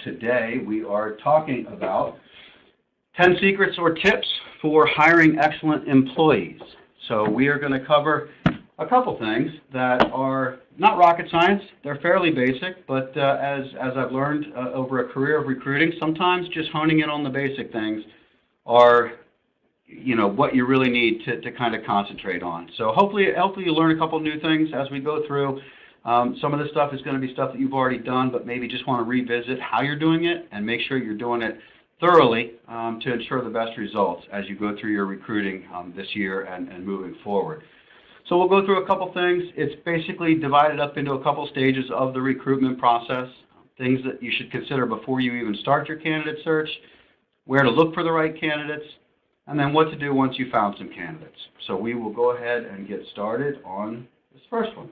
Today we are talking about 10 secrets or tips for hiring excellent employees. So we are going to cover a couple things that are not rocket science. They're fairly basic, but as I've learned over a career of recruiting, sometimes just honing in on the basic things are what you really need to kind of concentrate on. So hopefully you learn a couple new things as we go through. Some of this stuff is going to be stuff that you've already done, but maybe just want to revisit how you're doing it and make sure you're doing it thoroughly to ensure the best results as you go through your recruiting this year and moving forward. So we'll go through a couple things. It's basically divided up into a couple stages of the recruitment process, things that you should consider before you even start your candidate search, where to look for the right candidates, and then what to do once you found some candidates. So we will go ahead and get started on this first one.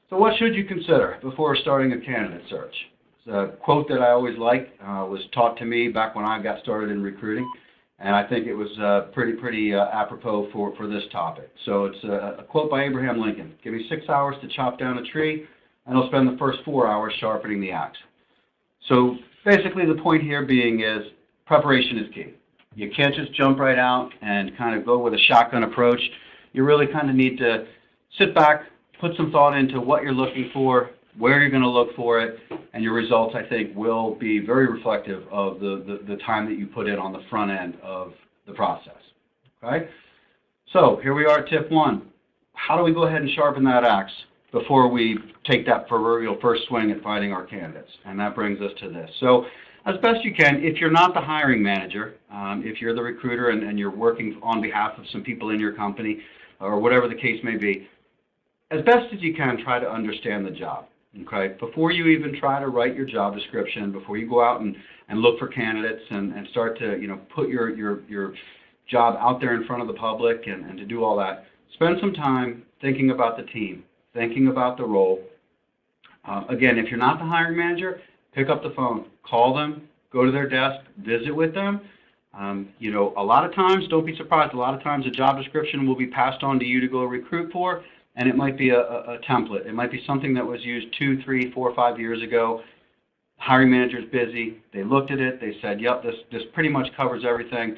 So what should you consider before starting a candidate search? A quote that I always like was taught to me back when I got started in recruiting, and I think it was pretty apropos for this topic. So it's a quote by Abraham Lincoln. Give me 6 hours to chop down a tree, and I'll spend the first 4 hours sharpening the axe. So basically the point here being is preparation is key. You can't just jump right out and kind of go with a shotgun approach. You really kind of need to sit back, put some thought into what you're looking for, where you're going to look for it, and your results, I think, will be very reflective of the time that you put in on the front end of the process. Okay? So here we are at tip one. How do we go ahead and sharpen that axe before we take that proverbial first swing at finding our candidates? And that brings us to this. So as best you can, if you're not the hiring manager, if you're the recruiter and you're working on behalf of some people in your company or whatever the case may be, as best as you can, try to understand the job. Okay, before you even try to write your job description, before you go out and look for candidates and start to put your job out there in front of the public and to do all that, spend some time thinking about the team, thinking about the role. Again, if you're not the hiring manager, pick up the phone, call them, go to their desk, visit with them. A lot of times, don't be surprised, a lot of times a job description will be passed on to you to go recruit for. And it might be a template. It might be something that was used 2, 3, 4, 5 years ago. Hiring manager's busy. They looked at it. They said, yep, this pretty much covers everything.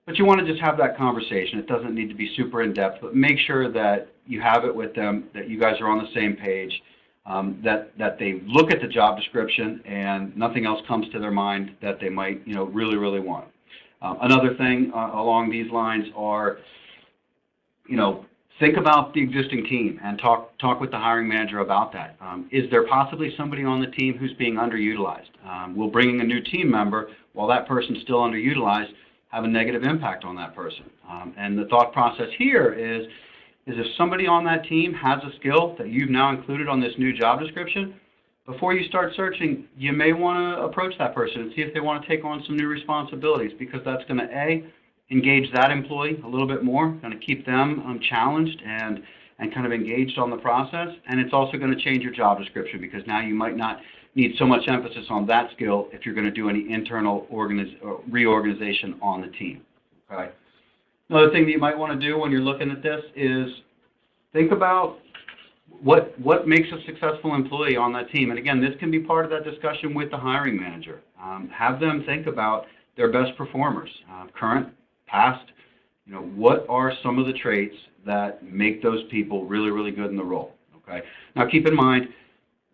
But you want to just have that conversation. It doesn't need to be super in-depth, but make sure that you have it with them, that you guys are on the same page, that they look at the job description and nothing else comes to their mind that they might really, really want. Another thing along these lines are, think about the existing team and talk with the hiring manager about that. Is there possibly somebody on the team who's being underutilized? Will bringing a new team member, while that person's still underutilized, have a negative impact on that person? And the thought process here is if somebody on that team has a skill that you've now included on this new job description, before you start searching, you may want to approach that person and see if they want to take on some new responsibilities, because that's going to, engage that employee a little bit more, going to keep them challenged and kind of engaged on the process. And it's also going to change your job description, because now you might not need so much emphasis on that skill if you're going to do any internal reorganization on the team. Okay. Another thing that you might want to do when you're looking at this is think about what makes a successful employee on that team. And again, this can be part of that discussion with the hiring manager. Have them think about their best performers, current, past. What are some of the traits that make those people really, really good in the role? Okay. Now, keep in mind,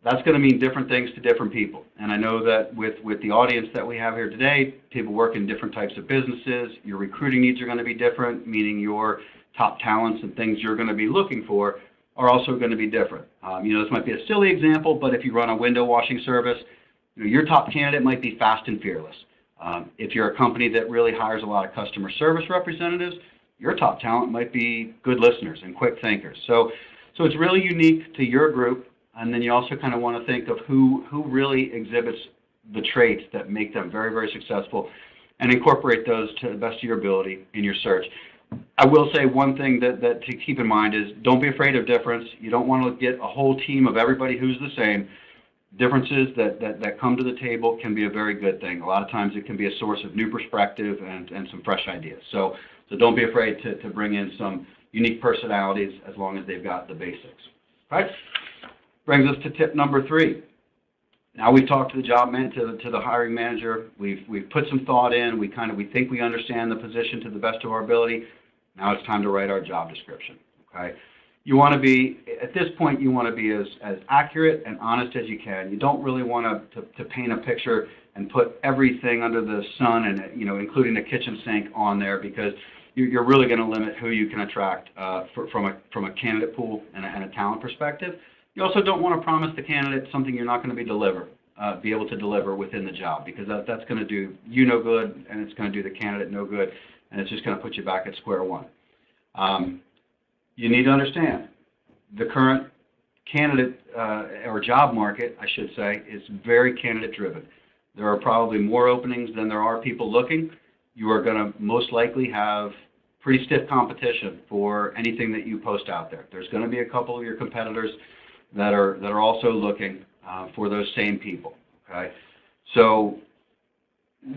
that's going to mean different things to different people. And I know that with the audience that we have here today, people work in different types of businesses. Your recruiting needs are going to be different, meaning your top talents and things you're going to be looking for are also going to be different. This might be a silly example, but if you run a window washing service, your top candidate might be fast and fearless. If you're a company that really hires a lot of customer service representatives, your top talent might be good listeners and quick thinkers. So it's really unique to your group, and then you also kind of want to think of who really exhibits the traits that make them very, very successful, and incorporate those to the best of your ability in your search. I will say one thing that to keep in mind is don't be afraid of difference. You don't want to get a whole team of everybody who's the same. Differences that come to the table can be a very good thing. A lot of times it can be a source of new perspective and some fresh ideas. So don't be afraid to bring in some unique personalities as long as they've got the basics. Right? Brings us to tip number 3. Now we've talked to the to the hiring manager. We've put some thought in. We think we understand the position to the best of our ability. Now it's time to write our job description. Okay. You want to be, at this point, you want to be as accurate and honest as you can. You don't really want to paint a picture and put everything under the sun and, including the kitchen sink on there, because you're really going to limit who you can attract from a candidate pool and a talent perspective. You also don't want to promise the candidate something you're not going to be able to deliver within the job, because that's going to do you no good, and it's going to do the candidate no good, and it's just going to put you back at square one. You need to understand the current candidate or job market, I should say, is very candidate driven. There are probably more openings than there are people looking. You are going to most likely have pretty stiff competition for anything that you post out there. There's going to be a couple of your competitors that are also looking for those same people. Okay, so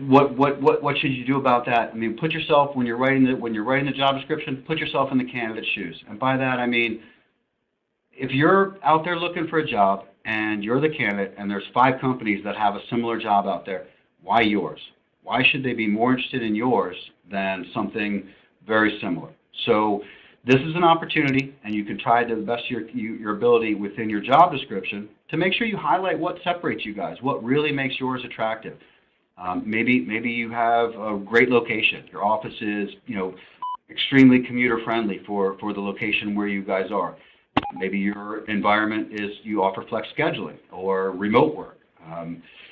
what should you do about that? I mean, put yourself, when you're writing the job description, put yourself in the candidate's shoes. And by that I mean, if you're out there looking for a job and you're the candidate and there's 5 companies that have a similar job out there, why yours? Why should they be more interested in yours than something very similar? So this is an opportunity, and you can try to the best of your ability within your job description to make sure you highlight what separates you guys, what really makes yours attractive. Maybe you have a great location. Your office is, extremely commuter friendly for the location where you guys are. Maybe your environment is you offer flex scheduling or remote work.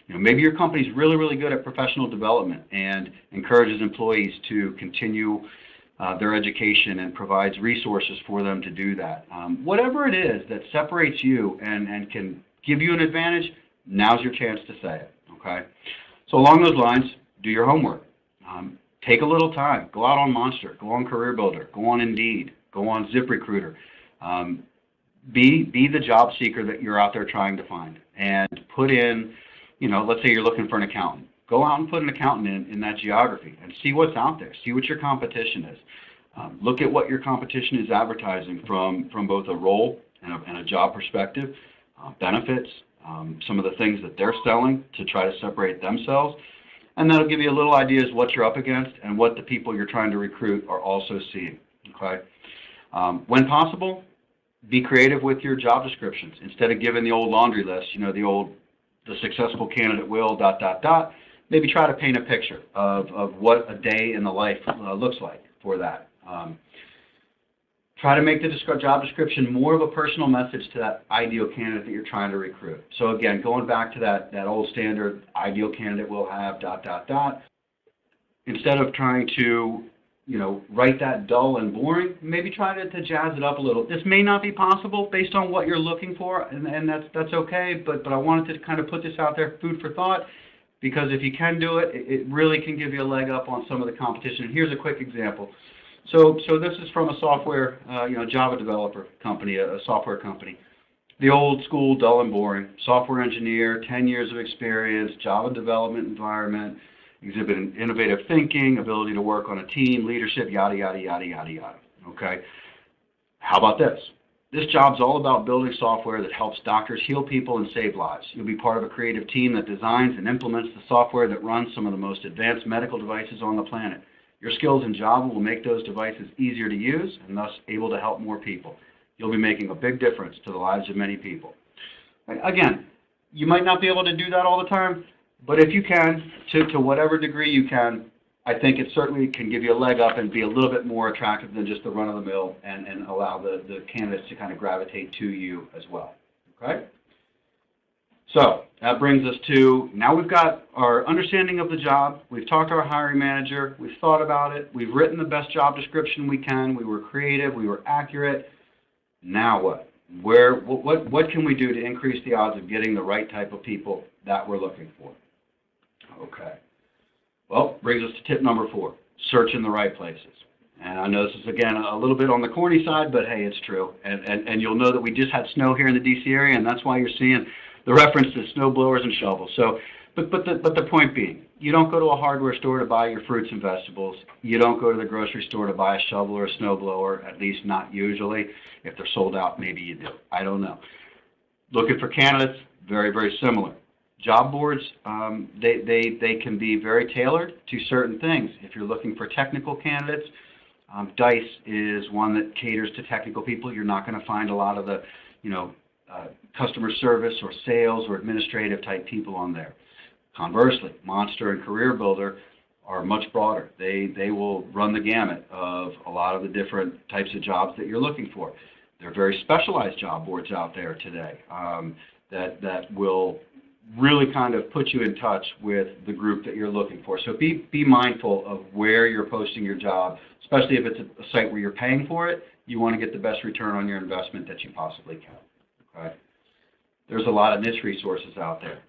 Maybe your company's really, really good at professional development and encourages employees to continue their education and provides resources for them to do that. Whatever it is that separates you and can give you an advantage, now's your chance to say it. Okay. So along those lines, do your homework. Take a little time. Go out on Monster. Go on Career Builder. Go on Indeed. Go on ZipRecruiter. Be the job seeker that you're out there trying to find, and put in, let's say you're looking for an accountant. Go out and put an accountant in that geography and see what's out there. See what your competition is. Look at what your competition is advertising from both a role and a job perspective, benefits, some of the things that they're selling to try to separate themselves. And that'll give you a little idea as what you're up against and what the people you're trying to recruit are also seeing. Okay. When possible, be creative with your job descriptions. Instead of giving the old laundry list, the successful candidate will ... Maybe try to paint a picture of what a day in the life looks like for that. Try to make the job description more of a personal message to that ideal candidate that you're trying to recruit. So again, going back to that old standard, ideal candidate will have ... Instead of trying to write that dull and boring, maybe try to jazz it up a little. This may not be possible based on what you're looking for, and that's okay, but I wanted to kind of put this out there, food for thought, because if you can do it, it really can give you a leg up on some of the competition. And here's a quick example. So this is from a software, Java developer company, a software company. The old school, dull and boring, software engineer, 10 years of experience, Java development environment, exhibiting innovative thinking, ability to work on a team, leadership, yada, yada, yada, yada, yada. Okay? How about this? This job's all about building software that helps doctors heal people and save lives. You'll be part of a creative team that designs and implements the software that runs some of the most advanced medical devices on the planet. Your skills in Java will make those devices easier to use and thus able to help more people. You'll be making a big difference to the lives of many people. Again, you might not be able to do that all the time, but if you can, to whatever degree you can, I think it certainly can give you a leg up and be a little bit more attractive than just the run-of-the-mill and allow the candidates to kind of gravitate to you as well. Okay? So that brings us to, now we've got our understanding of the job, we've talked to our hiring manager, we've thought about it, we've written the best job description we can, we were creative, we were accurate. Now what? What can we do to increase the odds of getting the right type of people that we're looking for? Okay. Well, brings us to tip number 4, search in the right places. And I know this is, again, a little bit on the corny side, but hey, it's true. And you'll know that we just had snow here in the DC area, and that's why you're seeing the reference to snow blowers and shovels. So, but the point being, you don't go to a hardware store to buy your fruits and vegetables. You don't go to the grocery store to buy a shovel or a snow blower, at least not usually. If they're sold out, maybe you do. I don't know. Looking for candidates, very, very similar. Job boards, they can be very tailored to certain things. If you're looking for technical candidates, Dice is one that caters to technical people. You're not going to find a lot of the, customer service or sales or administrative type people on there. Conversely, Monster and Career Builder are much broader. They will run the gamut of a lot of the different types of jobs that you're looking for. There are very specialized job boards out there today that will really kind of put you in touch with the group that you're looking for. So be mindful of where you're posting your job, especially if it's a site where you're paying for it. You want to get the best return on your investment that you possibly can. Okay? There's a lot of niche resources out there,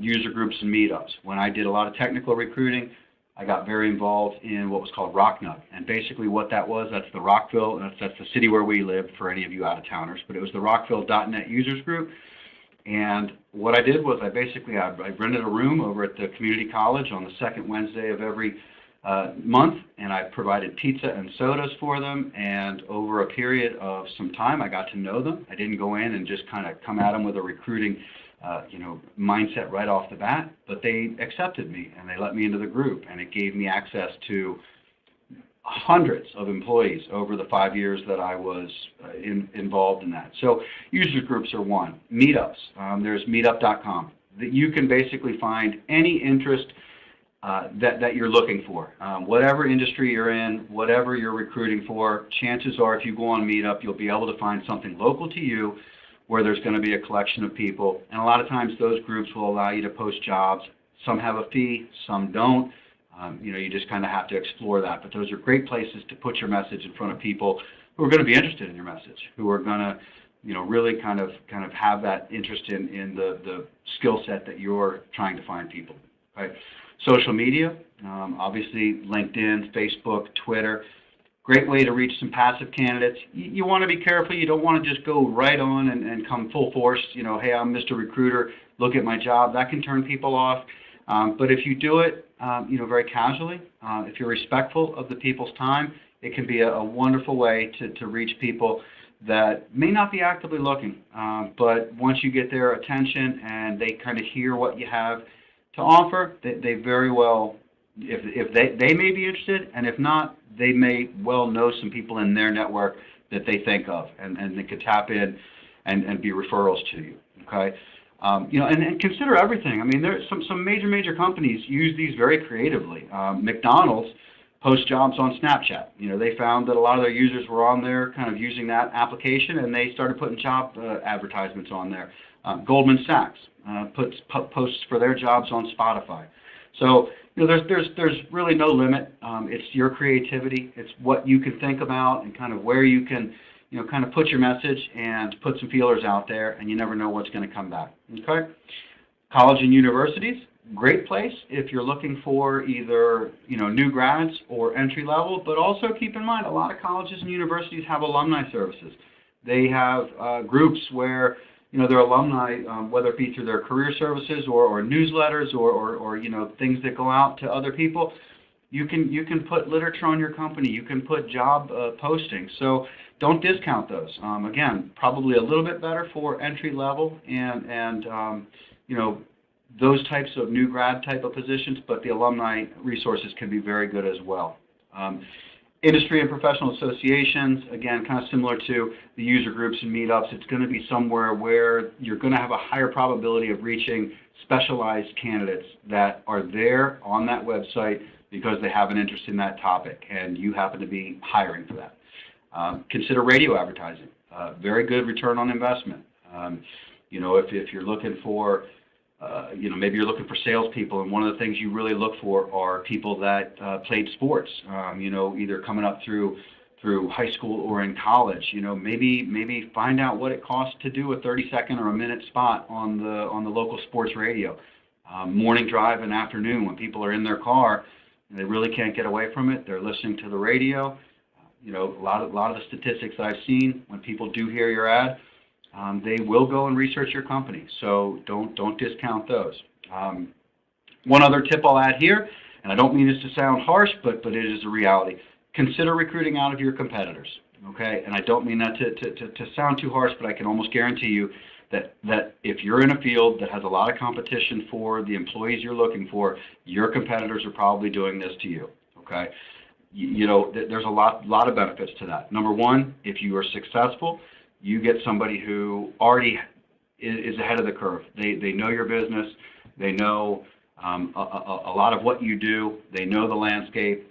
user groups and meetups. When I did a lot of technical recruiting, I got very involved in what was called RockNut. And basically what that was, that's the Rockville, that's the city where we live for any of you out-of-towners, but it was the Rockville.net users group. And what I did was I rented a room over at the community college on the second Wednesday of every month, and I provided pizza and sodas for them, and over a period of some time I got to know them. I didn't go in and just kind of come at them with a recruiting mindset right off the bat, but they accepted me and they let me into the group, and it gave me access to hundreds of employees over the 5 years that I was involved in that. So user groups are one. Meetups, there's meetup.com. That you can basically find any interest that you're looking for. Whatever industry you're in, whatever you're recruiting for, chances are if you go on Meetup, you'll be able to find something local to you where there's going to be a collection of people. And a lot of times those groups will allow you to post jobs. Some have a fee, some don't. You just kind of have to explore that. But those are great places to put your message in front of people who are going to be interested in your message, who are going to really kind of have that interest in the skill set that you're trying to find people. Right? Social media, obviously LinkedIn, Facebook, Twitter, great way to reach some passive candidates. You want to be careful. You don't want to just go right on and come full force, hey, I'm Mr. Recruiter, look at my job. That can turn people off. But if you do it, very casually, if you're respectful of the people's time, it can be a wonderful way to reach people that may not be actively looking. But once you get their attention and they kind of hear what you have to offer, they very well, if they may be interested, and if not, they may well know some people in their network that they think of, and they could tap in and be referrals to you. Okay, and consider everything. I mean, there's some major companies use these very creatively. McDonald's posts jobs on Snapchat. They found that a lot of their users were on there, kind of using that application, and they started putting job advertisements on there. Goldman Sachs posts for their jobs on Spotify. So there's really no limit. It's your creativity. It's what you can think about and kind of where you can kind of put your message and put some feelers out there, and you never know what's going to come back. Okay. College and universities, great place if you're looking for either new grads or entry level. But also keep in mind, a lot of colleges and universities have alumni services. They have groups where their alumni, whether it be through their career services or newsletters or things that go out to other people, you can put literature on your company. You can put job postings. So don't discount those. Again, probably a little bit better for entry level and those types of new grad type of positions, but the alumni resources can be very good as well. Industry and professional associations, again, kind of similar to the user groups and meetups. It's going to be somewhere where you're going to have a higher probability of reaching specialized candidates that are there on that website because they have an interest in that topic and you happen to be hiring for that. Consider radio advertising. Very good return on investment. If you're looking for maybe you're looking for salespeople, and one of the things you really look for are people that played sports, either coming up through high school or in college. Maybe find out what it costs to do a 30-second or a minute spot on the local sports radio. Morning drive and afternoon when people are in their car and they really can't get away from it. They're listening to the radio. A lot of the statistics that I've seen, when people do hear your ad, they will go and research your company, so don't discount those. One other tip I'll add here, and I don't mean this to sound harsh, but it is a reality. Consider recruiting out of your competitors, okay? And I don't mean that to sound too harsh, but I can almost guarantee you that if you're in a field that has a lot of competition for the employees you're looking for, your competitors are probably doing this to you, okay? There's a lot of benefits to that. Number one, if you are successful, you get somebody who already is ahead of the curve. They know your business. They know a lot of what you do. They know the landscape.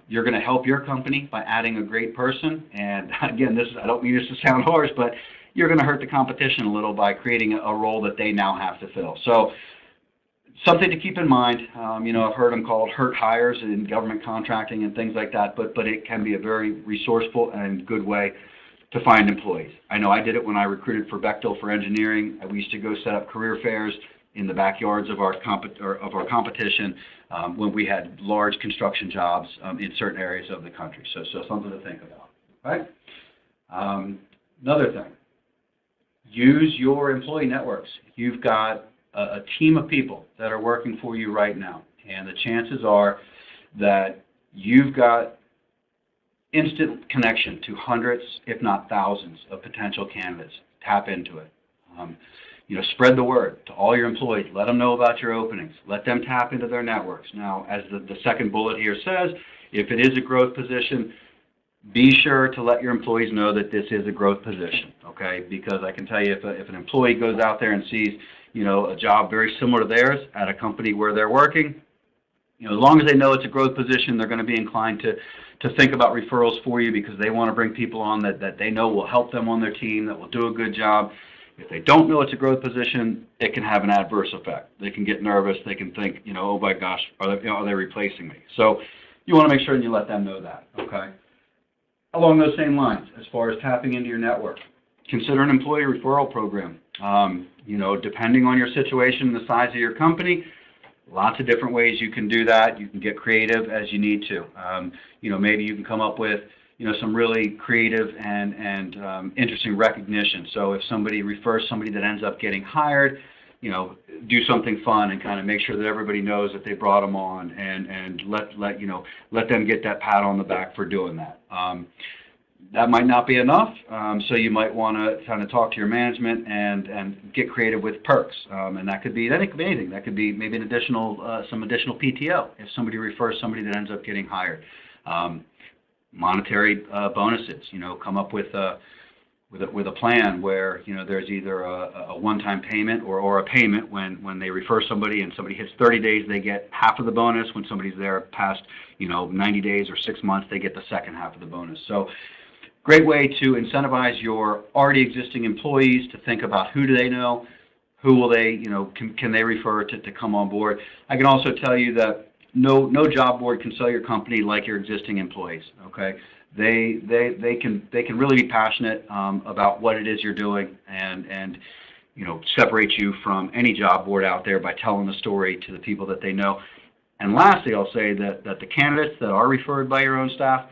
You're going to help your company by adding a great person. And again, I don't mean this to sound harsh, but you're going to hurt the competition a little by creating a role that they now have to fill. So something to keep in mind. I've heard them called hurt hires in government contracting and things like that, but it can be a very resourceful and good way to find employees. I know I did it when I recruited for Bechtel for engineering. We used to go set up career fairs in the backyards of our competition when we had large construction jobs in certain areas of the country. So something to think about. Right? Another thing, use your employee networks. You've got a team of people that are working for you right now, and the chances are that you've got instant connection to hundreds, if not thousands, of potential candidates. Tap into it. Spread the word to all your employees. Let them know about your openings. Let them tap into their networks. Now, as the second bullet here says, if it is a growth position, be sure to let your employees know that this is a growth position, okay? Because I can tell you, if an employee goes out there and sees, a job very similar to theirs at a company where they're working, as long as they know it's a growth position, they're going to be inclined to think about referrals for you because they want to bring people on that they know will help them on their team, that will do a good job. If they don't know it's a growth position, it can have an adverse effect. They can get nervous. They can think, oh my gosh, are they replacing me? So you want to make sure you let them know that, okay? Along those same lines, as far as tapping into your network, consider an employee referral program. Depending on your situation and the size of your company, lots of different ways you can do that. You can get creative as you need to. Maybe you can come up with some really creative and interesting recognition. So if somebody refers somebody that ends up getting hired, do something fun and kind of make sure that everybody knows that they brought them on, and let them get that pat on the back for doing that. That might not be enough, so you might want to kind of talk to your management and get creative with perks, and that could be anything. That could be maybe some additional PTO if somebody refers somebody that ends up getting hired. Monetary bonuses. Come up with a plan where there's either a one-time payment or a payment when they refer somebody and somebody hits 30 days, they get half of the bonus. When somebody's there past 90 days or 6 months, they get the second half of the bonus. So great way to incentivize your already existing employees to think about who do they know, who will they can they refer to come on board. I can also tell you that no job board can sell your company like your existing employees. Okay. They can really be passionate about what it is you're doing and separate you from any job board out there by telling the story to the people that they know. And lastly, I'll say that the candidates that are referred by your own staff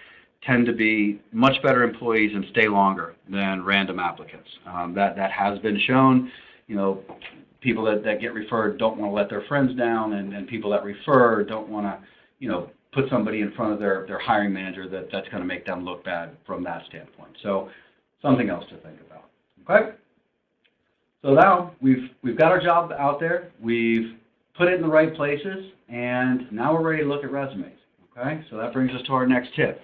tend to be much better employees and stay longer than random applicants. That has been shown. People that get referred don't want to let their friends down, and people that refer don't want to put somebody in front of their hiring manager that's going to make them look bad from that standpoint. So something else to think about. Okay? So now we've got our job out there. We've put it in the right places, and now we're ready to look at resumes. Okay? So that brings us to our next tip.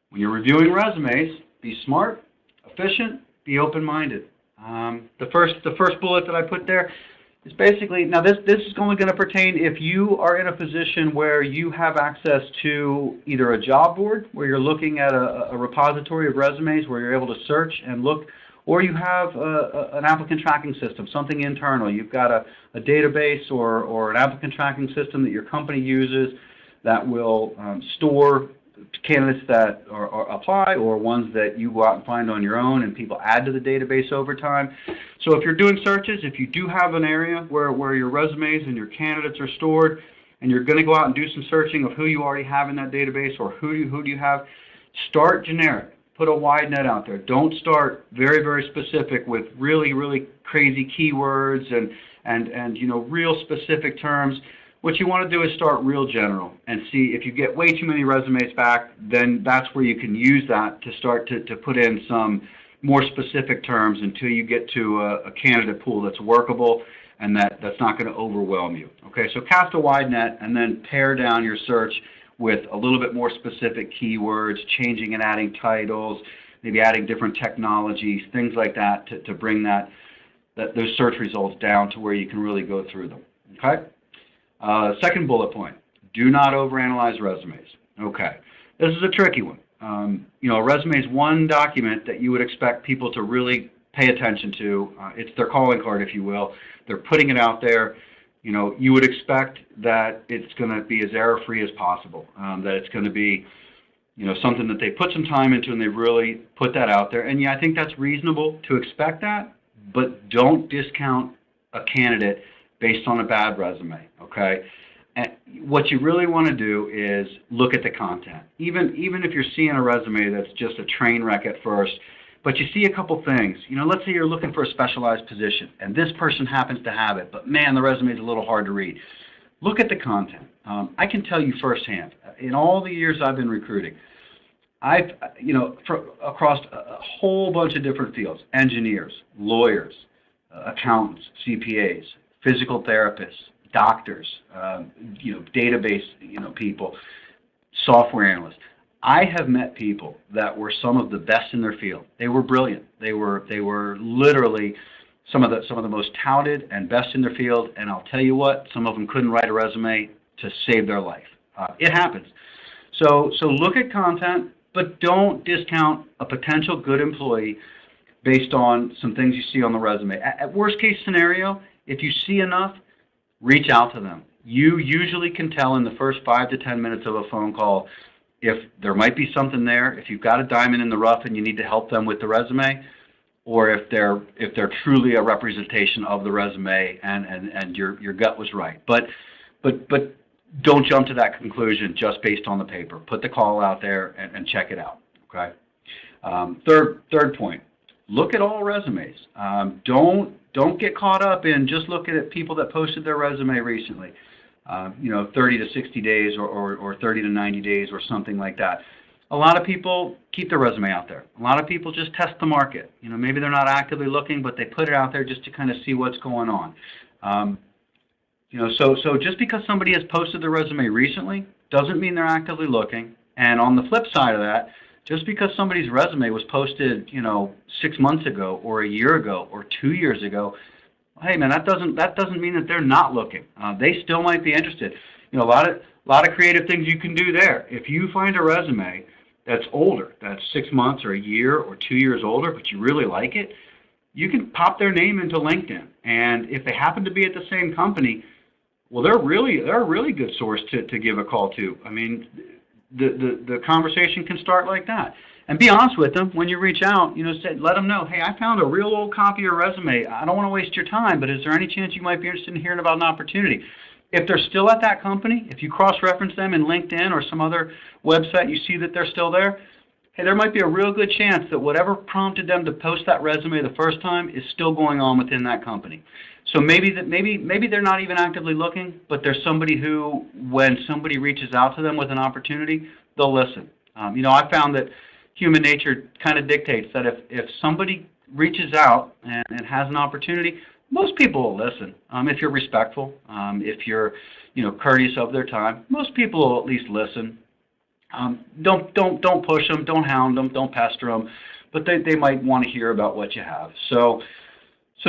When you're reviewing resumes, be smart, efficient, be open-minded. The first bullet that I put there is basically, now this is only going to pertain if you are in a position where you have access to either a job board where you're looking at a repository of resumes where you're able to search and look, or you have an applicant tracking system, something internal. You've got a database or an applicant tracking system that your company uses that will store candidates that are apply or ones that you go out and find on your own and people add to the database over time. So if you're doing searches, if you do have an area where your resumes and your candidates are stored and you're going to go out and do some searching of who you already have in that database or who do you have, start generic. Put a wide net out there. Don't start very, very specific with really, really crazy keywords and real specific terms. What you want to do is start real general and see if you get way too many resumes back, then that's where you can use that to start to put in some more specific terms until you get to a candidate pool that's workable and that's not going to overwhelm you. Okay, so cast a wide net and then pare down your search with a little bit more specific keywords, changing and adding titles, maybe adding different technologies, things like that to bring those search results down to where you can really go through them. Okay. Second bullet point: do not overanalyze resumes. Okay, this is a tricky one. A resume is one document that you would expect people to really pay attention to. It's their calling card, if you will. They're putting it out there. You would expect that it's going to be as error-free as possible, that it's going to be, something that they put some time into and they really put that out there. And yeah, I think that's reasonable to expect that, but don't discount a candidate based on a bad resume, okay? And what you really want to do is look at the content. Even if you're seeing a resume that's just a train wreck at first, but you see a couple things. Let's say you're looking for a specialized position, and this person happens to have it, but man, the resume is a little hard to read. Look at the content. I can tell you firsthand, in all the years I've been recruiting, I've, across a whole bunch of different fields: engineers, lawyers, accountants, CPAs, physical therapists, doctors, database, people, software analysts. I have met people that were some of the best in their field. They were brilliant. They were literally some of the most touted and best in their field. And I'll tell you what, some of them couldn't write a resume to save their life. It happens. So look at content, but don't discount a potential good employee based on some things you see on the resume. At worst case scenario, if you see enough, reach out to them. You usually can tell in the first 5 to 10 minutes of a phone call if there might be something there, if you've got a diamond in the rough and you need to help them with the resume, or if they're truly a representation of the resume and your gut was right. But don't jump to that conclusion just based on the paper. Put the call out there and check it out. Okay. Third point: look at all resumes. Don't get caught up in just looking at people that posted their resume recently. 30 to 60 days or 30 to 90 days or something like that. A lot of people keep their resume out there. A lot of people just test the market. Maybe they're not actively looking, but they put it out there just to kind of see what's going on. So just because somebody has posted their resume recently doesn't mean they're actively looking. And on the flip side of that, just because somebody's resume was posted, 6 months ago or a year ago or 2 years ago, hey man, that doesn't mean that they're not looking. They still might be interested. A lot of creative things you can do there. If you find a resume that's older, that's 6 months or a year or 2 years older, but you really like it, you can pop their name into LinkedIn. And if they happen to be at the same company, well, they're a really good source to give a call to. I mean, the conversation can start like that. And be honest with them when you reach out. Let them know, hey, I found a real old copy of your resume. I don't want to waste your time, but is there any chance you might be interested in hearing about an opportunity? If they're still at that company, if you cross-reference them in LinkedIn or some other website, you see that they're still there, hey, there might be a real good chance that whatever prompted them to post that resume the first time is still going on within that company. So maybe they're not even actively looking, but there's somebody who, when somebody reaches out to them with an opportunity, they'll listen. I found that human nature kind of dictates that if somebody reaches out and has an opportunity, most people will listen. If you're respectful, if you're courteous of their time, most people will at least listen. Don't push them, don't hound them, don't pester them, but they might want to hear about what you have. So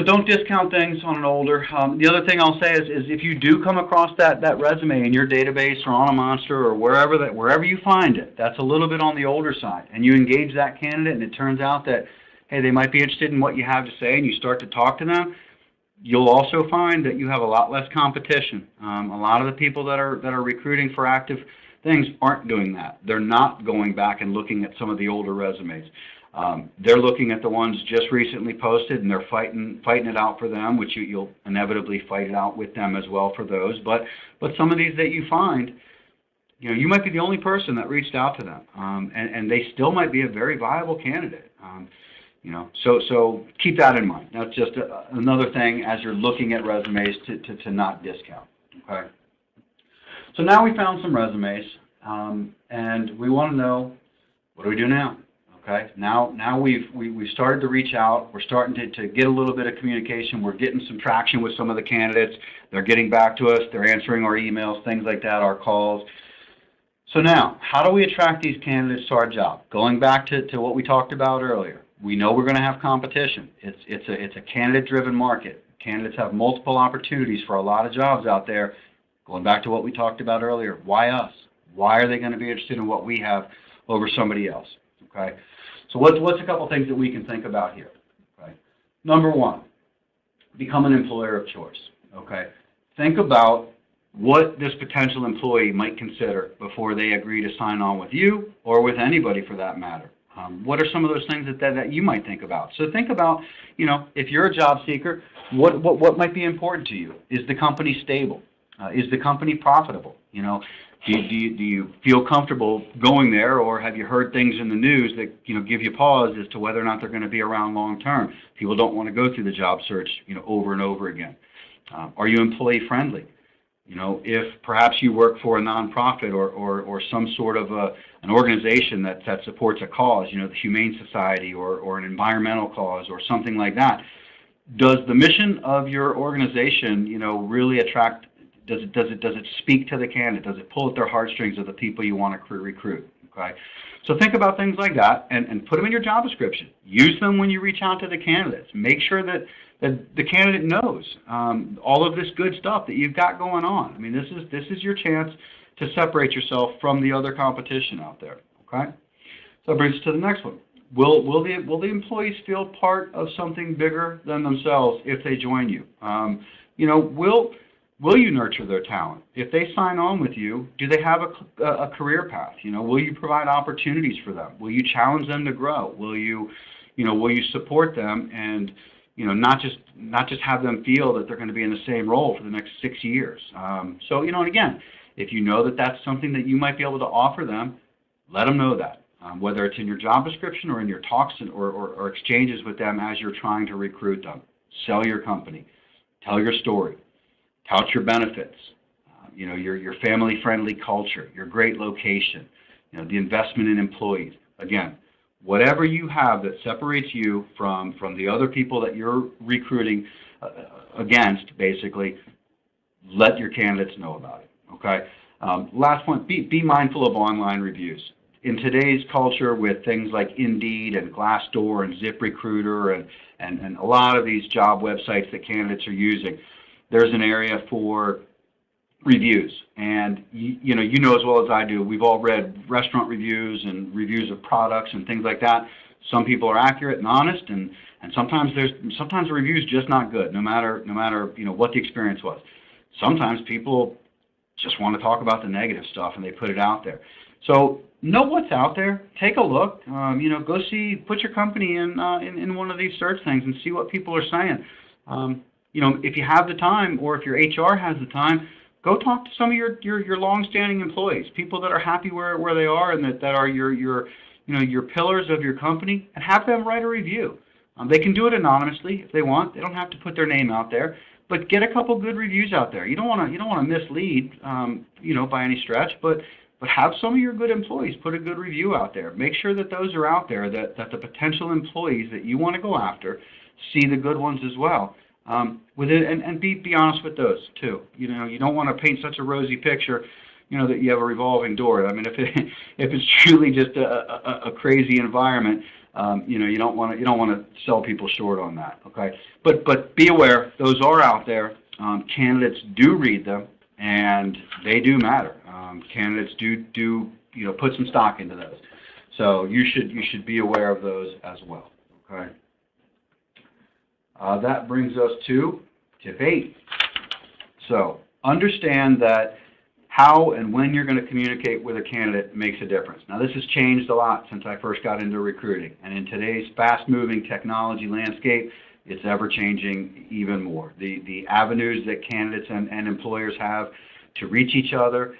don't discount things on an older. The other thing I'll say is if you do come across that resume in your database or on a Monster or wherever you find it, that's a little bit on the older side, and you engage that candidate and it turns out that, hey, they might be interested in what you have to say, and you start to talk to them, you'll also find that you have a lot less competition. A lot of the people that are recruiting for active things aren't doing that. They're not going back and looking at some of the older resumes. They're looking at the ones just recently posted, and they're fighting it out for them, which you'll inevitably fight it out with them as well for those. But some of these that you find, you might be the only person that reached out to them, and they still might be a very viable candidate. So keep that in mind. That's just another thing as you're looking at resumes to not discount. Okay. So now we found some resumes, and we want to know, what do we do now? Okay, now we've started to reach out. We're starting to get a little bit of communication. We're getting some traction with some of the candidates. They're getting back to us. They're answering our emails, things like that, our calls. So now, how do we attract these candidates to our job? Going back to what we talked about earlier, we know we're going to have competition. It's a candidate-driven market. Candidates have multiple opportunities for a lot of jobs out there. Going back to what we talked about earlier, why us? Why are they going to be interested in what we have over somebody else? Okay. So what's a couple things that we can think about here? Okay. Number one, become an employer of choice. Okay. Think about what this potential employee might consider before they agree to sign on with you or with anybody for that matter. What are some of those things that you might think about? So think about, if you're a job seeker, what might be important to you? Is the company stable? Is the company profitable? Do you feel comfortable going there, or have you heard things in the news that give you pause as to whether or not they're going to be around long term? People don't want to go through the job search over and over again. Are you employee friendly? If perhaps you work for a nonprofit or some sort of an organization that supports a cause, the Humane Society or an environmental cause or something like that, does the mission of your organization really attract? Does it speak to the candidate? Does it pull at their heartstrings of the people you want to recruit? Okay, so think about things like that and put them in your job description. Use them when you reach out to the candidates. Make sure that the candidate knows all of this good stuff that you've got going on. I mean, this is your chance to separate yourself from the other competition out there. Okay, so that brings us to the next one. Will the employees feel part of something bigger than themselves if they join you? Will you nurture their talent? If they sign on with you, do they have a career path? Will you provide opportunities for them? Will you challenge them to grow? Will you support them and not just have them feel that they're going to be in the same role for the next 6 years? And again, if you know that that's something that you might be able to offer them, let them know that. Whether it's in your job description or in your talks or exchanges with them as you're trying to recruit them. Sell your company. Tell your story. Tout your benefits, your family-friendly culture, your great location, the investment in employees. Again, whatever you have that separates you from the other people that you're recruiting against, basically, let your candidates know about it. Okay. Last point: be mindful of online reviews. In today's culture, with things like Indeed and Glassdoor and ZipRecruiter and a lot of these job websites that candidates are using, there's an area for reviews, and you know as well as I do, we've all read restaurant reviews and reviews of products and things like that. Some people are accurate and honest, and sometimes the review's just not good, no matter what the experience was. Sometimes people just want to talk about the negative stuff and they put it out there. So know what's out there. Take a look. Go see. Put your company in one of these search things and see what people are saying. If you have the time, or if your HR has the time, go talk to some of your long-standing employees, people that are happy where they are and that are your pillars of your company, and have them write a review. They can do it anonymously if they want. They don't have to put their name out there, but get a couple good reviews out there. You don't want to mislead, by any stretch, but have some of your good employees put a good review out there. Make sure that those are out there, that the potential employees that you want to go after see the good ones as well. With it, and be honest with those too. You don't want to paint such a rosy picture, that you have a revolving door. I mean, if it's truly just a crazy environment, you don't want to sell people short on that. Okay, but be aware, those are out there. Candidates do read them, and they do matter. Candidates do put some stock into those. So you should be aware of those as well. Okay. That brings us to tip 8. So understand that how and when you're going to communicate with a candidate makes a difference. Now, this has changed a lot since I first got into recruiting, and in today's fast-moving technology landscape, it's ever-changing even more. The avenues that candidates and employers have to reach each other,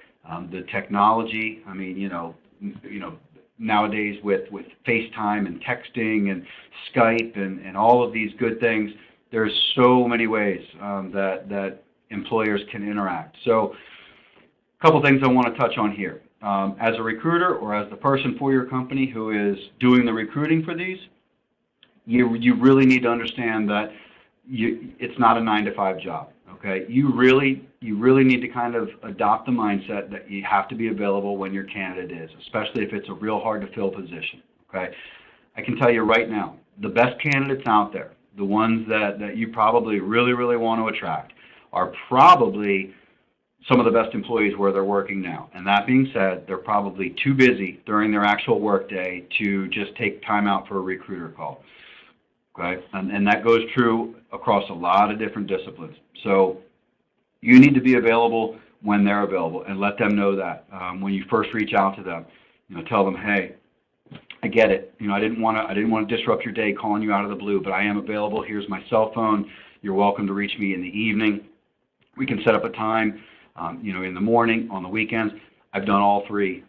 the technology. I mean, nowadays with FaceTime and texting and Skype and all of these good things, there's so many ways that employers can interact. So a couple things I want to touch on here. as a recruiter or as the person for your company who is doing the recruiting for these, you really need to understand that it's not a 9-to-5 job. Okay, you really need to kind of adopt the mindset that you have to be available when your candidate is, especially if it's a real hard to fill position. Okay, I can tell you right now, the best candidates out there, the ones that you probably really want to attract, are probably some of the best employees where they're working now. And that being said, they're probably too busy during their actual workday to just take time out for a recruiter call. Okay, and that goes true across a lot of different disciplines. So you need to be available when they're available, and let them know that when you first reach out to them. Tell them, hey, I get it. I didn't want to disrupt your day calling you out of the blue, but I am available. Here's my cell phone. You're welcome to reach me in the evening. We can set up a time, in the morning, on the weekends. I've done all three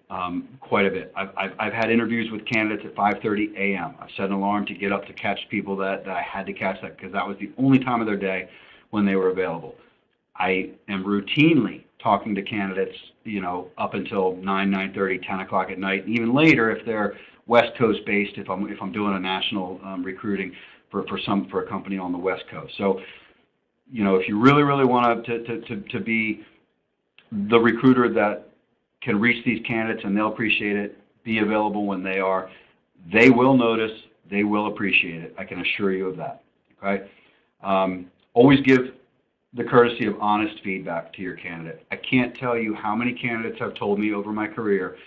quite a bit. I've had interviews with candidates at 5:30 a.m. I've set an alarm to get up to catch people that I had to catch that because that was the only time of their day when they were available. I am routinely talking to candidates, up until 9, 9:30, 10 o'clock at night, and even later if they're West Coast based, if I'm doing a national recruiting for a company on the West Coast. So, if you really want to be the recruiter that can reach these candidates and they'll appreciate it, be available when they are. They will notice, they will appreciate it. I can assure you of that. Okay? Always give the courtesy of honest feedback to your candidate. I can't tell you how many candidates have told me over my career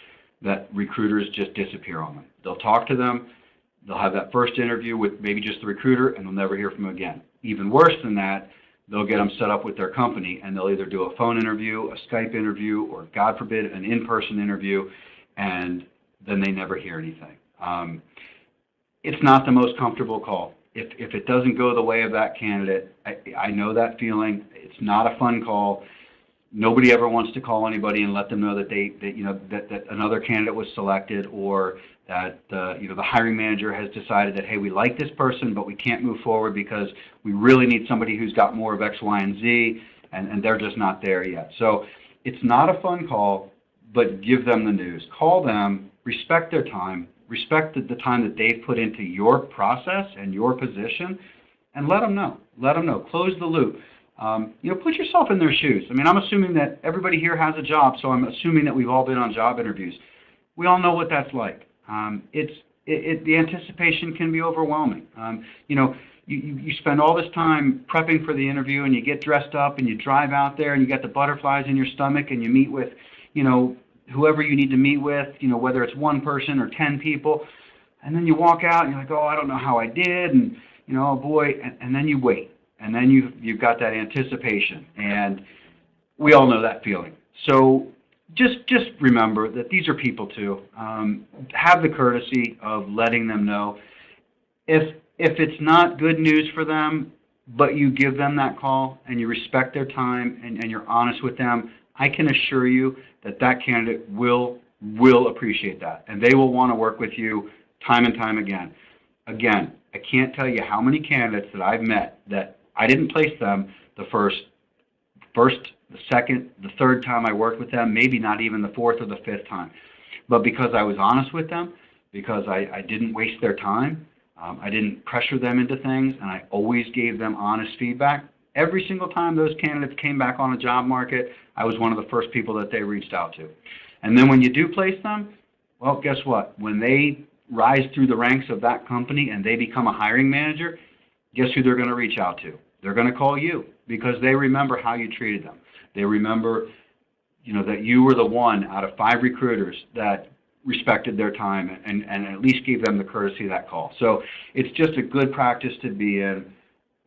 that recruiters just disappear on them. They'll talk to them, they'll have that first interview with maybe just the recruiter, and they'll never hear from them again. Even worse than that, they'll get them set up with their company, and they'll either do a phone interview, a Skype interview, or God forbid, an in-person interview, and then they never hear anything. It's not the most comfortable call. If it doesn't go the way of that candidate, I know that feeling. It's not a fun call. Nobody ever wants to call anybody and let them know that that another candidate was selected, or that the hiring manager has decided that, hey, we like this person, but we can't move forward because we really need somebody who's got more of X, Y, and Z, and they're just not there yet. So it's not a fun call, but give them the news. Call them, respect their time, respect the time that they've put into your process and your position, and let them know. Let them know. Close the loop. Put yourself in their shoes. I mean, I'm assuming that everybody here has a job, so I'm assuming that we've all been on job interviews. We all know what that's like. The anticipation can be overwhelming. You spend all this time prepping for the interview, and you get dressed up, and you drive out there, and you got the butterflies in your stomach, and you meet with, whoever you need to meet with, whether it's one person or 10 people, and then you walk out, and you're like, oh, I don't know how I did, and oh boy, and then you wait, and then you've got that anticipation, and we all know that feeling. So just remember that these are people too. Have the courtesy of letting them know. If it's not good news for them, but you give them that call and you respect their time and you're honest with them, I can assure you that candidate will appreciate that, and they will want to work with you time and time again. Again, I can't tell you how many candidates that I've met that I didn't place them the first, the second, the third time I worked with them, maybe not even the fourth or the fifth time. But because I was honest with them, because I didn't waste their time, I didn't pressure them into things, and I always gave them honest feedback. Every single time those candidates came back on the job market, I was one of the first people that they reached out to. And then when you do place them, well, guess what? When they rise through the ranks of that company and they become a hiring manager, guess who they're going to reach out to? They're going to call you because they remember how you treated them. They remember, that you were the one out of 5 recruiters that respected their time and at least gave them the courtesy of that call. So it's just a good practice to be in.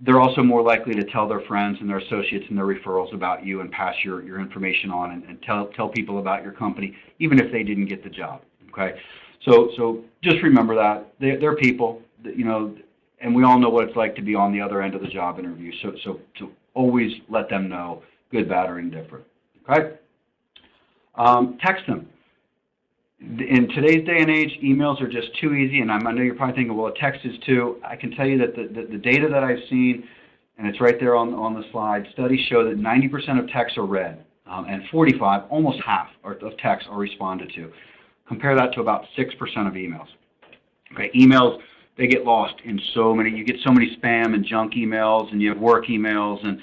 They're also more likely to tell their friends and their associates and their referrals about you and pass your information on and tell people about your company, even if they didn't get the job. Okay, so just remember that they're people, and we all know what it's like to be on the other end of the job interview. So always let them know, good, bad, or indifferent. Okay, text them. In today's day and age, emails are just too easy, and I know you're probably thinking, well, a text is too. I can tell you that the data that I've seen, and it's right there on the slide, studies show that 90% of texts are read. and 45, almost half of texts are responded to. Compare that to about 6% of emails. Okay, emails, they get lost in so many, you get so many spam and junk emails, and you have work emails, and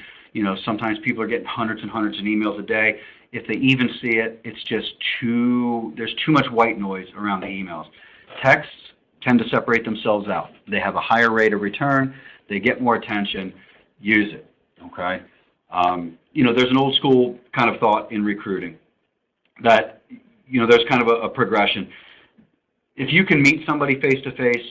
sometimes people are getting hundreds and hundreds of emails a day. If they even see it, it's just there's too much white noise around the emails. Texts tend to separate themselves out. They have a higher rate of return, they get more attention, use it, okay? There's an old school kind of thought in recruiting that, there's kind of a progression. If you can meet somebody face to face,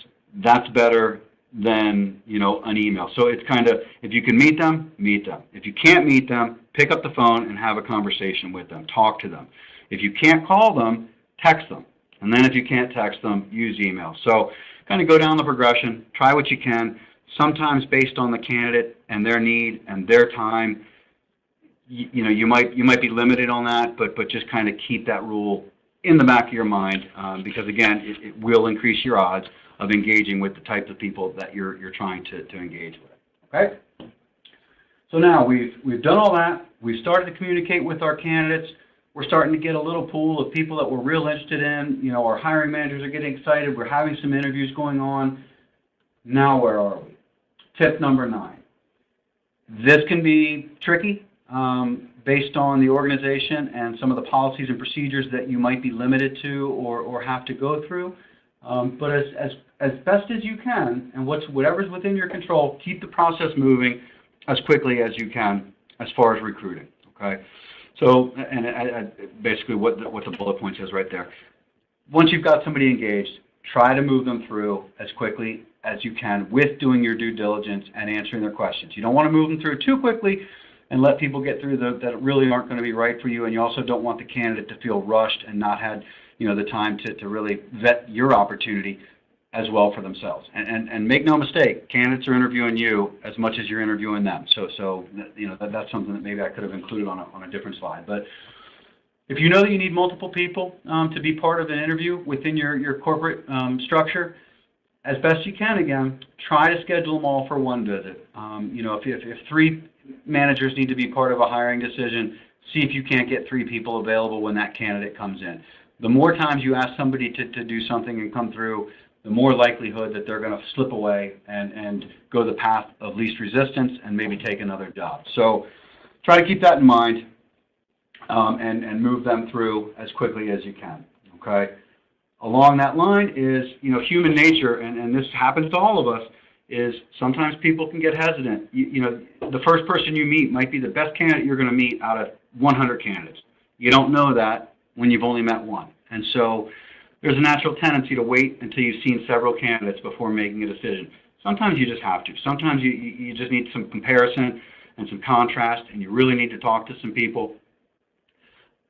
that's better than, an email. So it's kind of, if you can meet them, meet them. If you can't meet them, pick up the phone and have a conversation with them, talk to them. If you can't call them, text them. And then if you can't text them, use email. So kind of go down the progression, try what you can. Sometimes based on the candidate and their need and their time, you might be limited on that, but just kind of keep that rule in the back of your mind, because again, it will increase your odds of engaging with the types of people that you're trying to engage with. Okay? So now we've done all that. We've started to communicate with our candidates. We're starting to get a little pool of people that we're real interested in. Our hiring managers are getting excited. We're having some interviews going on. Now where are we? Tip number 9. This can be tricky based on the organization and some of the policies and procedures that you might be limited to or have to go through. But as best as you can, and whatever's within your control, keep the process moving as quickly as you can as far as recruiting. Okay. So, and basically what the bullet point says right there. Once you've got somebody engaged, try to move them through as quickly as you can with doing your due diligence and answering their questions. You don't want to move them through too quickly and let people get through that really aren't going to be right for you, and you also don't want the candidate to feel rushed and not had the time to really vet your opportunity as well for themselves. And make no mistake, candidates are interviewing you as much as you're interviewing them. So that's something that maybe I could have included on a different slide. But if you know that you need multiple people to be part of an interview within your corporate structure, as best you can, again, try to schedule them all for one visit. If 3 managers need to be part of a hiring decision, see if you can't get 3 people available when that candidate comes in. The more times you ask somebody to do something and come through, the more likelihood that they're going to slip away and go the path of least resistance and maybe take another job. So try to keep that in mind and move them through as quickly as you can. Okay. Along that line is, human nature, and this happens to all of us, is sometimes people can get hesitant. The first person you meet might be the best candidate you're going to meet out of 100 candidates. You don't know that when you've only met one. And so there's a natural tendency to wait until you've seen several candidates before making a decision. Sometimes you just have to. Sometimes you just need some comparison and some contrast, and you really need to talk to some people.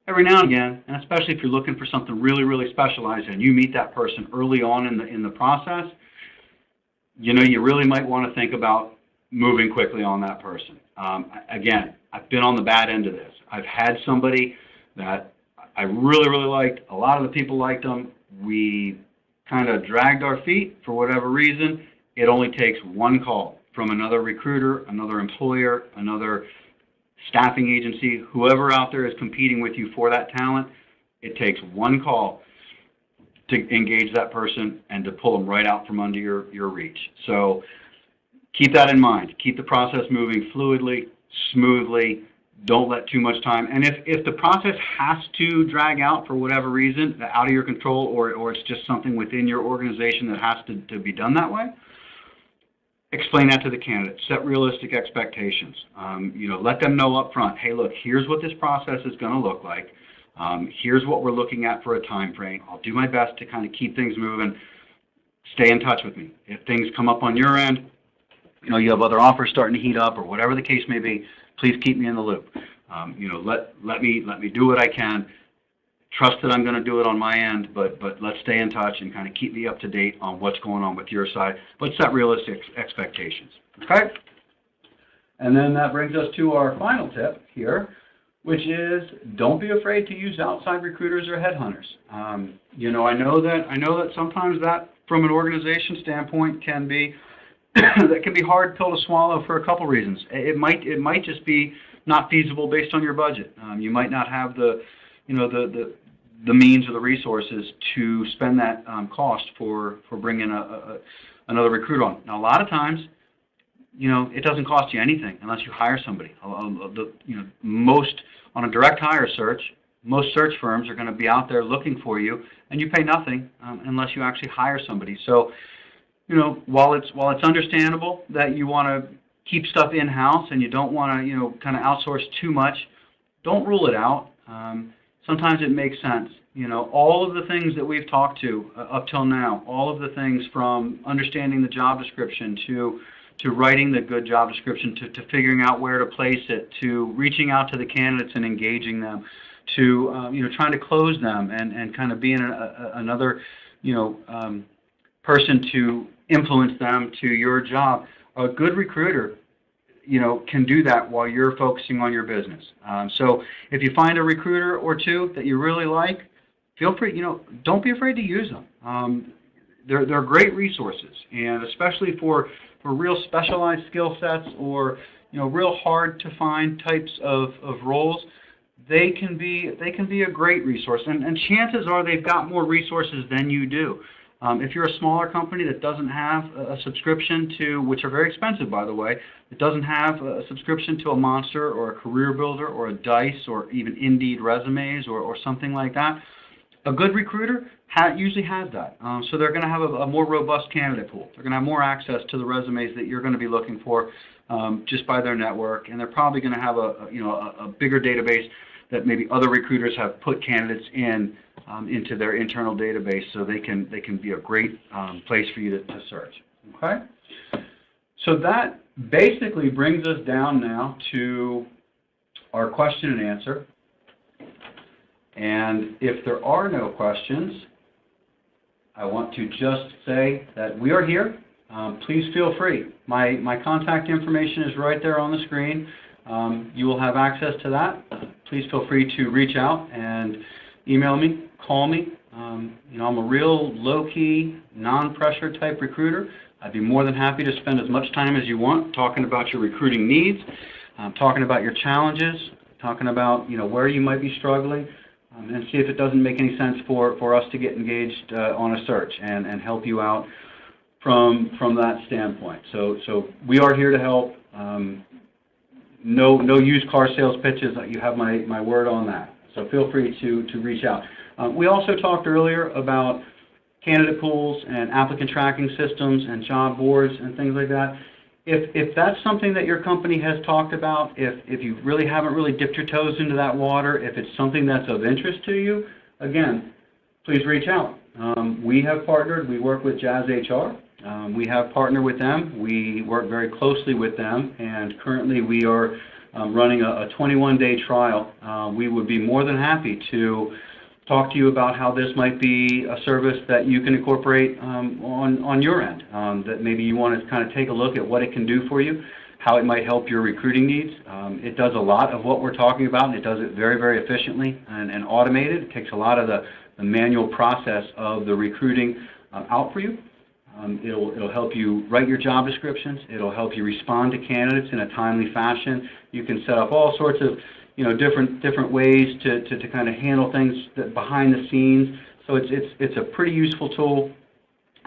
Every now and again, and especially if you're looking for something really, really specialized and you meet that person early on in the process, you really might want to think about moving quickly on that person. Again, I've been on the bad end of this. I've had somebody that I really, really liked. A lot of the people liked them. We kind of dragged our feet for whatever reason. It only takes one call from another recruiter, another employer, another staffing agency, whoever out there is competing with you for that talent. It takes one call to engage that person and to pull them right out from under your reach. So keep that in mind. Keep the process moving fluidly, smoothly. Don't let too much time. And if the process has to drag out for whatever reason, out of your control, or it's just something within your organization that has to be done that way, explain that to the candidate. Set realistic expectations. Let them know up front, hey, look, here's what this process is going to look like. Here's what we're looking at for a time frame. I'll do my best to kind of keep things moving. Stay in touch with me. If things come up on your end, you have other offers starting to heat up or whatever the case may be, please keep me in the loop. Let me do what I can. Trust that I'm going to do it on my end, but let's stay in touch and kind of keep me up to date on what's going on with your side. But set realistic expectations. Okay? And then that brings us to our final tip here, which is don't be afraid to use outside recruiters or headhunters. I know that sometimes that, from an organization standpoint, can be that can be hard pill to swallow for a couple reasons. It might just be not feasible based on your budget. You might not have the, the means or the resources to spend that cost for bringing another recruit on. Now, a lot of times, it doesn't cost you anything unless you hire somebody. Most on a direct hire search, most search firms are going to be out there looking for you, and you pay nothing unless you actually hire somebody. So, while it's understandable that you want to keep stuff in-house and you don't want to, kind of outsource too much, don't rule it out. Sometimes it makes sense. All of the things that we've talked to up till now, all of the things from understanding the job description to writing the good job description, to figuring out where to place it, to reaching out to the candidates and engaging them, to trying to close them and kind of being another person to influence them to your job. A good recruiter can do that while you're focusing on your business. So if you find a recruiter or two that you really like, feel free, don't be afraid to use them. They're great resources, and especially for real specialized skill sets or real hard to find types of roles, they can be a great resource, and chances are they've got more resources than you do. If you're a smaller company that doesn't have a subscription to, which are very expensive by the way, that doesn't have a subscription to a Monster or a Career Builder or a Dice or even Indeed resumes or something like that, a good recruiter usually has that. So they're going to have a more robust candidate pool. They're going to have more access to the resumes that you're going to be looking for just by their network, and they're probably going to have a bigger database that maybe other recruiters have put candidates into their internal database, so they can be a great place for you to search. Okay. So that basically brings us down now to our question and answer. And if there are no questions, I want to just say that we are here. Please feel free. My contact information is right there on the screen. You will have access to that. Please feel free to reach out and email me, call me. I'm a real low-key, non-pressure type recruiter. I'd be more than happy to spend as much time as you want talking about your recruiting needs, talking about your challenges, talking about where you might be struggling, and see if it doesn't make any sense for us to get engaged on a search and help you out from that standpoint. So we are here to help. No used car sales pitches. You have my word on that. So feel free to reach out. We also talked earlier about candidate pools and applicant tracking systems and job boards and things like that. If that's something that your company has talked about, if you really haven't really dipped your toes into that water, if it's something that's of interest to you, again, please reach out. We have partnered. We work with Jazz HR. We have partnered with them. We work very closely with them, and currently we are running a 21-day trial. We would be more than happy to talk to you about how this might be a service that you can incorporate on your end, that maybe you want to kind of take a look at what it can do for you, how it might help your recruiting needs. It does a lot of what we're talking about, and it does it very, very efficiently and automated. It takes a lot of the manual process of the recruiting out for you. It'll help you write your job descriptions. It'll help you respond to candidates in a timely fashion. You can set up all sorts of different ways to kind of handle things behind the scenes. So it's a pretty useful tool.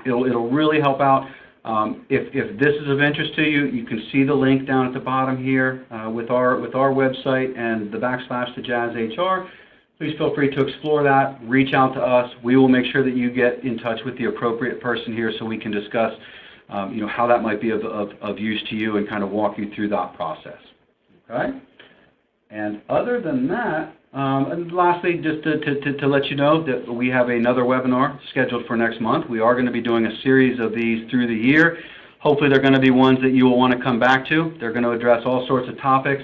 It'll really help out. If this is of interest to you, you can see the link down at the bottom here with our website and the / to Jazz HR. Please feel free to explore that. Reach out to us. We will make sure that you get in touch with the appropriate person here so we can discuss how that might be of use to you and kind of walk you through that process. Okay? And other than that, and lastly, just to let you know that we have another webinar scheduled for next month. We are going to be doing a series of these through the year. Hopefully they're going to be ones that you will want to come back to. They're going to address all sorts of topics.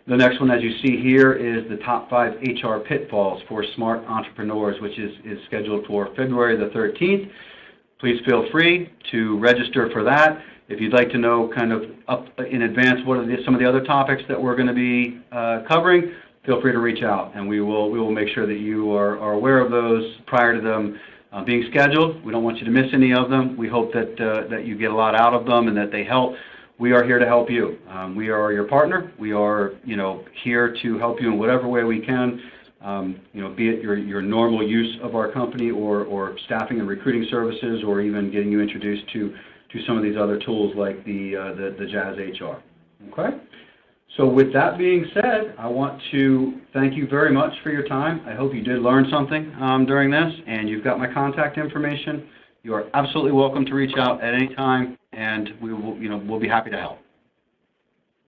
The next one, as you see here, is the top 5 HR pitfalls for smart entrepreneurs, which is scheduled for February the 13th. Please feel free to register for that. If you'd like to know kind of up in advance what are some of the other topics that we're going to be covering, feel free to reach out, and we will make sure that you are aware of those prior to them being scheduled. We don't want you to miss any of them. We hope that you get a lot out of them and that they help we are here to help you. We are your partner. We are, here to help you in whatever way we can. Be it your normal use of our company or staffing and recruiting services, or even getting you introduced to some of these other tools like the Jazz HR. Okay? So with that being said, I want to thank you very much for your time. I hope you did learn something during this, and you've got my contact information. You are absolutely welcome to reach out at any time, and we will, we'll be happy to help.